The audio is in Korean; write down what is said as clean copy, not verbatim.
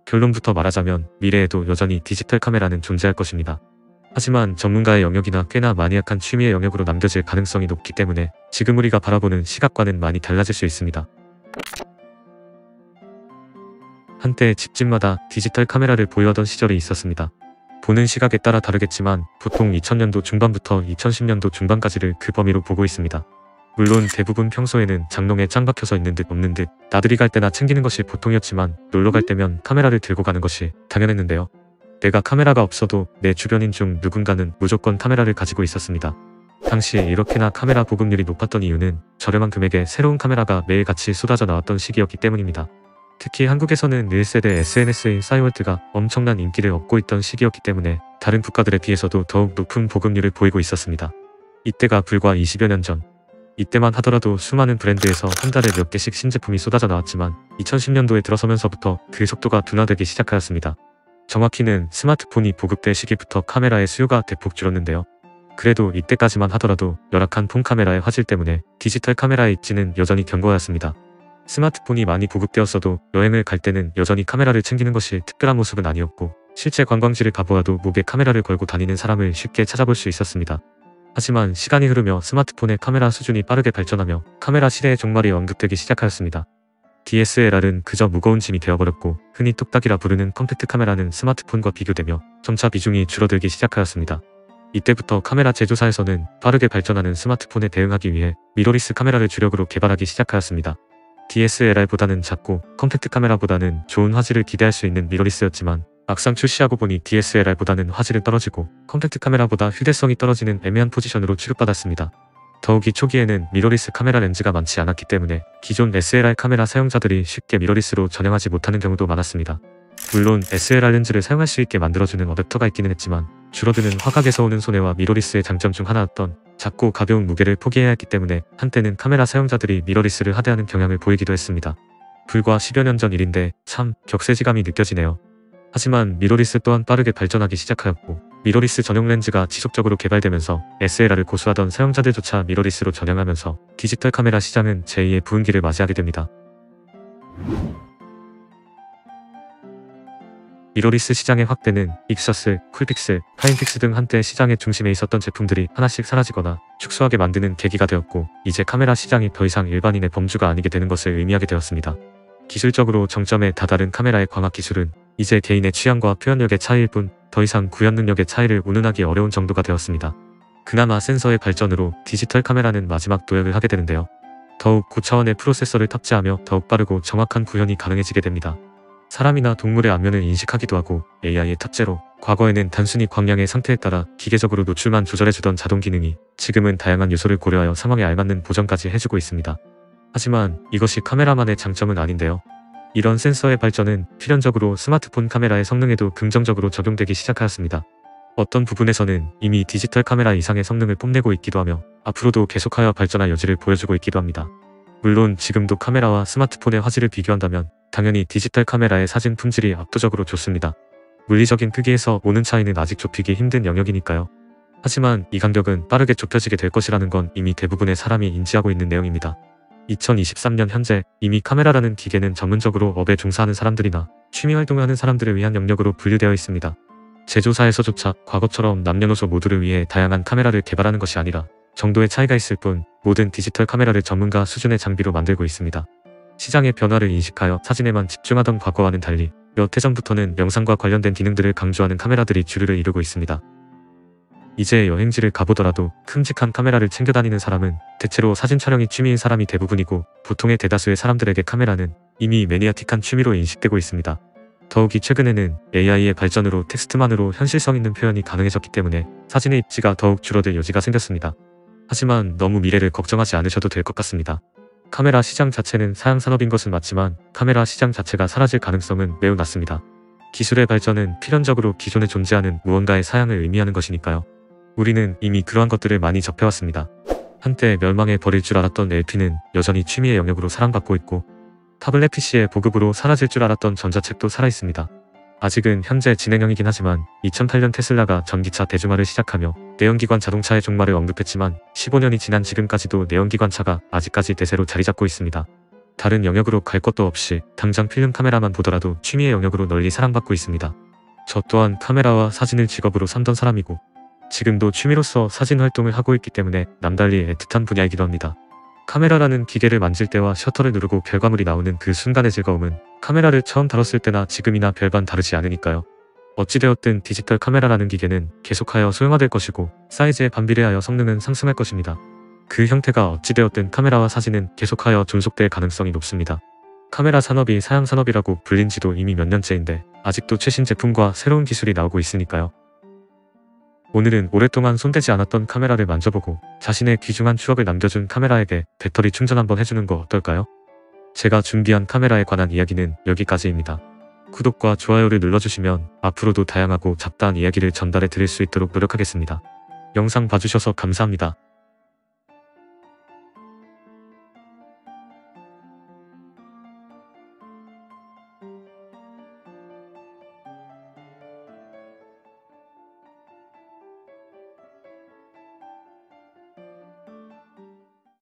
결론부터 말하자면 미래에도 여전히 디지털 카메라는 존재할 것입니다. 하지만 전문가의 영역이나 꽤나 마니악한 취미의 영역으로 남겨질 가능성이 높기 때문에 지금 우리가 바라보는 시각과는 많이 달라질 수 있습니다. 한때 집집마다 디지털 카메라를 보유하던 시절이 있었습니다. 보는 시각에 따라 다르겠지만 보통 2000년도 중반부터 2010년도 중반까지를 그 범위로 보고 있습니다. 물론 대부분 평소에는 장롱에 짱 박혀서 있는 듯 없는 듯 나들이 갈 때나 챙기는 것이 보통이었지만 놀러 갈 때면 카메라를 들고 가는 것이 당연했는데요. 내가 카메라가 없어도 내 주변인 중 누군가는 무조건 카메라를 가지고 있었습니다. 당시에 이렇게나 카메라 보급률이 높았던 이유는 저렴한 금액에 새로운 카메라가 매일같이 쏟아져 나왔던 시기였기 때문입니다. 특히 한국에서는 1세대 SNS인 싸이월드가 엄청난 인기를 얻고 있던 시기였기 때문에 다른 국가들에 비해서도 더욱 높은 보급률을 보이고 있었습니다. 이때가 불과 20여 년 전. 이때만 하더라도 수많은 브랜드에서 한 달에 몇 개씩 신제품이 쏟아져 나왔지만 2010년도에 들어서면서부터 그 속도가 둔화되기 시작하였습니다. 정확히는 스마트폰이 보급될 시기부터 카메라의 수요가 대폭 줄었는데요. 그래도 이때까지만 하더라도 열악한 폰 카메라의 화질 때문에 디지털 카메라의 입지는 여전히 견고하였습니다. 스마트폰이 많이 보급되었어도 여행을 갈 때는 여전히 카메라를 챙기는 것이 특별한 모습은 아니었고 실제 관광지를 가보아도 목에 카메라를 걸고 다니는 사람을 쉽게 찾아볼 수 있었습니다. 하지만 시간이 흐르며 스마트폰의 카메라 수준이 빠르게 발전하며 카메라 시대의 종말이 언급되기 시작하였습니다. DSLR은 그저 무거운 짐이 되어버렸고 흔히 뚝딱이라 부르는 컴팩트 카메라는 스마트폰과 비교되며 점차 비중이 줄어들기 시작하였습니다. 이때부터 카메라 제조사에서는 빠르게 발전하는 스마트폰에 대응하기 위해 미러리스 카메라를 주력으로 개발하기 시작하였습니다. DSLR보다는 작고 컴팩트 카메라보다는 좋은 화질을 기대할 수 있는 미러리스였지만 막상 출시하고 보니 DSLR보다는 화질은 떨어지고 컴팩트 카메라보다 휴대성이 떨어지는 애매한 포지션으로 취급받았습니다. 더욱이 초기에는 미러리스 카메라 렌즈가 많지 않았기 때문에 기존 SLR 카메라 사용자들이 쉽게 미러리스로 전향하지 못하는 경우도 많았습니다. 물론 SLR 렌즈를 사용할 수 있게 만들어주는 어댑터가 있기는 했지만 줄어드는 화각에서 오는 손해와 미러리스의 장점 중 하나였던 작고 가벼운 무게를 포기해야 했기 때문에 한때는 카메라 사용자들이 미러리스를 하대하는 경향을 보이기도 했습니다. 불과 10여 년 전 일인데 참 격세지감이 느껴지네요. 하지만 미러리스 또한 빠르게 발전하기 시작하였고 미러리스 전용 렌즈가 지속적으로 개발되면서 SLR을 고수하던 사용자들조차 미러리스로 전향하면서 디지털 카메라 시장은 제2의 부흥기를 맞이하게 됩니다. 미러리스 시장의 확대는 익서스, 쿨픽스, 타임픽스 등 한때 시장의 중심에 있었던 제품들이 하나씩 사라지거나 축소하게 만드는 계기가 되었고 이제 카메라 시장이 더 이상 일반인의 범주가 아니게 되는 것을 의미하게 되었습니다. 기술적으로 정점에 다다른 카메라의 광학 기술은 이제 개인의 취향과 표현력의 차이일 뿐 더 이상 구현 능력의 차이를 운운하기 어려운 정도가 되었습니다. 그나마 센서의 발전으로 디지털 카메라는 마지막 도약을 하게 되는데요. 더욱 고차원의 프로세서를 탑재하며 더욱 빠르고 정확한 구현이 가능해지게 됩니다. 사람이나 동물의 안면을 인식하기도 하고 AI의 탑재로 과거에는 단순히 광량의 상태에 따라 기계적으로 노출만 조절해주던 자동 기능이 지금은 다양한 요소를 고려하여 상황에 알맞는 보정까지 해주고 있습니다. 하지만 이것이 카메라만의 장점은 아닌데요. 이런 센서의 발전은 필연적으로 스마트폰 카메라의 성능에도 긍정적으로 적용되기 시작하였습니다. 어떤 부분에서는 이미 디지털 카메라 이상의 성능을 뽐내고 있기도 하며 앞으로도 계속하여 발전할 여지를 보여주고 있기도 합니다. 물론 지금도 카메라와 스마트폰의 화질을 비교한다면 당연히 디지털 카메라의 사진 품질이 압도적으로 좋습니다. 물리적인 크기에서 오는 차이는 아직 좁히기 힘든 영역이니까요. 하지만 이 간격은 빠르게 좁혀지게 될 것이라는 건 이미 대부분의 사람이 인지하고 있는 내용입니다. 2023년 현재 이미 카메라라는 기계는 전문적으로 업에 종사하는 사람들이나 취미활동을 하는 사람들을 위한 영역으로 분류되어 있습니다. 제조사에서조차 과거처럼 남녀노소 모두를 위해 다양한 카메라를 개발하는 것이 아니라 정도의 차이가 있을 뿐 모든 디지털 카메라를 전문가 수준의 장비로 만들고 있습니다. 시장의 변화를 인식하여 사진에만 집중하던 과거와는 달리 몇 해 전부터는 영상과 관련된 기능들을 강조하는 카메라들이 주류를 이루고 있습니다. 이제 여행지를 가보더라도 큼직한 카메라를 챙겨 다니는 사람은 대체로 사진 촬영이 취미인 사람이 대부분이고 보통의 대다수의 사람들에게 카메라는 이미 매니아틱한 취미로 인식되고 있습니다. 더욱이 최근에는 AI의 발전으로 텍스트만으로 현실성 있는 표현이 가능해졌기 때문에 사진의 입지가 더욱 줄어들 여지가 생겼습니다. 하지만 너무 미래를 걱정하지 않으셔도 될 것 같습니다. 카메라 시장 자체는 사양산업인 것은 맞지만 카메라 시장 자체가 사라질 가능성은 매우 낮습니다. 기술의 발전은 필연적으로 기존에 존재하는 무언가의 사양을 의미하는 것이니까요. 우리는 이미 그러한 것들을 많이 접해왔습니다. 한때 멸망해 버릴 줄 알았던 LP는 여전히 취미의 영역으로 사랑받고 있고 타블렛 PC의 보급으로 사라질 줄 알았던 전자책도 살아있습니다. 아직은 현재 진행형이긴 하지만 2008년 테슬라가 전기차 대중화를 시작하며 내연기관 자동차의 종말을 언급했지만 15년이 지난 지금까지도 내연기관차가 아직까지 대세로 자리잡고 있습니다. 다른 영역으로 갈 것도 없이 당장 필름 카메라만 보더라도 취미의 영역으로 널리 사랑받고 있습니다. 저 또한 카메라와 사진을 직업으로 삼던 사람이고 지금도 취미로서 사진 활동을 하고 있기 때문에 남달리 애틋한 분야이기도 합니다. 카메라라는 기계를 만질 때와 셔터를 누르고 결과물이 나오는 그 순간의 즐거움은 카메라를 처음 다뤘을 때나 지금이나 별반 다르지 않으니까요. 어찌되었든 디지털 카메라라는 기계는 계속하여 소형화될 것이고 사이즈에 반비례하여 성능은 상승할 것입니다. 그 형태가 어찌되었든 카메라와 사진은 계속하여 존속될 가능성이 높습니다. 카메라 산업이 사양 산업이라고 불린 지도 이미 몇 년째인데 아직도 최신 제품과 새로운 기술이 나오고 있으니까요. 오늘은 오랫동안 손대지 않았던 카메라를 만져보고 자신의 귀중한 추억을 남겨준 카메라에게 배터리 충전 한번 해주는 거 어떨까요? 제가 준비한 카메라에 관한 이야기는 여기까지입니다. 구독과 좋아요를 눌러주시면 앞으로도 다양하고 잡다한 이야기를 전달해 드릴 수 있도록 노력하겠습니다. 영상 봐주셔서 감사합니다.